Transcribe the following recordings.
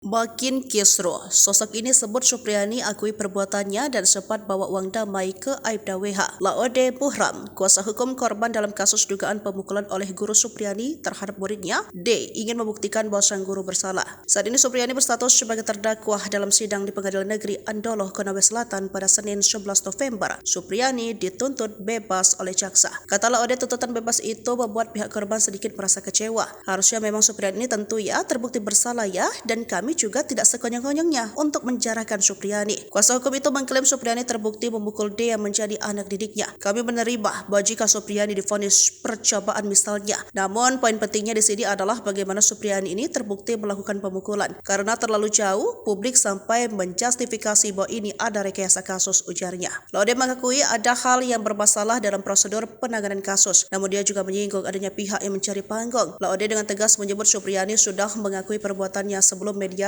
Makin kisruh, sosok ini sebut Supriyani akui perbuatannya dan sempat bawa uang damai ke Aibda WH. Laode Buhram, kuasa hukum korban dalam kasus dugaan pemukulan oleh guru Supriyani terhadap muridnya, D, ingin membuktikan bahwa sang guru bersalah. Saat ini Supriyani berstatus sebagai terdakwa dalam sidang di Pengadilan Negeri Andolo, Konawe Selatan pada Senin 11 November. Supriyani dituntut bebas oleh jaksa. Kata Laode, tuntutan bebas itu membuat pihak korban sedikit merasa kecewa. Harusnya memang Supriyani ini tentu ya terbukti bersalah ya, dan kami juga tidak sekonyong-konyongnya untuk menjarakan Supriyani. Kuasa hukum itu mengklaim Supriyani terbukti memukul D yang menjadi anak didiknya. Kami menerima bahwa jika Supriyani divonis percobaan misalnya. Namun poin pentingnya di sini adalah bagaimana Supriyani ini terbukti melakukan pemukulan. Karena terlalu jauh, publik sampai menjustifikasi bahwa ini ada rekayasa kasus, ujarnya. Laude mengakui ada hal yang bermasalah dalam prosedur penanganan kasus. Namun dia juga menyinggung adanya pihak yang mencari panggung. Laude dengan tegas menyebut Supriyani sudah mengakui perbuatannya sebelum mediasi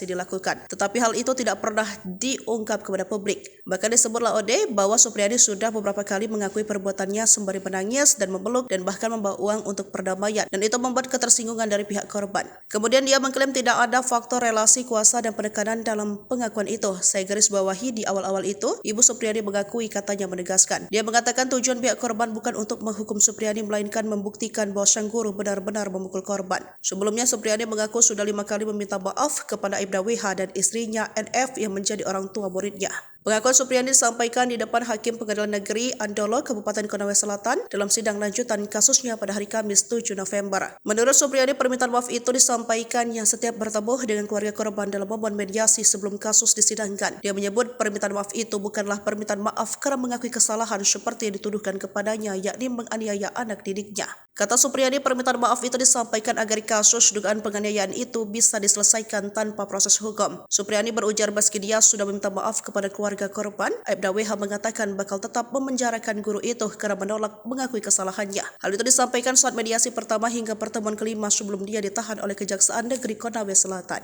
dilakukan. Tetapi hal itu tidak pernah diungkap kepada publik. Bahkan disebut Laude bahwa Supriyani sudah beberapa kali mengakui perbuatannya sembari menangis dan memeluk dan bahkan membawa uang untuk perdamaian, dan itu membuat ketersinggungan dari pihak korban. Kemudian dia mengklaim tidak ada faktor relasi kuasa dan penekanan dalam pengakuan itu. Saya garis bawahi di awal-awal itu, Ibu Supriyani mengakui, katanya menegaskan. Dia mengatakan tujuan pihak korban bukan untuk menghukum Supriyani melainkan membuktikan bahwa sang guru benar-benar memukul korban. Sebelumnya Supriyani mengaku sudah 5 kali meminta maaf kepada Aibda WH dan istrinya NF yang menjadi orang tua muridnya. Pengakuan Supriyani disampaikan di depan Hakim Pengadilan Negeri Andolo, Kabupaten Konawe Selatan dalam sidang lanjutan kasusnya pada hari Kamis 7 November. Menurut Supriyani, permintaan maaf itu disampaikan yang setiap bertemu dengan keluarga korban dalam momen mediasi sebelum kasus disidangkan. Dia menyebut permintaan maaf itu bukanlah permintaan maaf karena mengakui kesalahan seperti yang dituduhkan kepadanya, yakni menganiaya anak didiknya. Kata Supriyani, permintaan maaf itu disampaikan agar kasus dugaan penganiayaan itu bisa diselesaikan tanpa proses hukum. Supriyani berujar meski dia sudah meminta maaf kepada keluarga korban, Aibda WH mengatakan bakal tetap memenjarakan guru itu karena menolak mengakui kesalahannya. Hal itu disampaikan saat mediasi pertama hingga pertemuan kelima sebelum dia ditahan oleh Kejaksaan Negeri Konawe Selatan.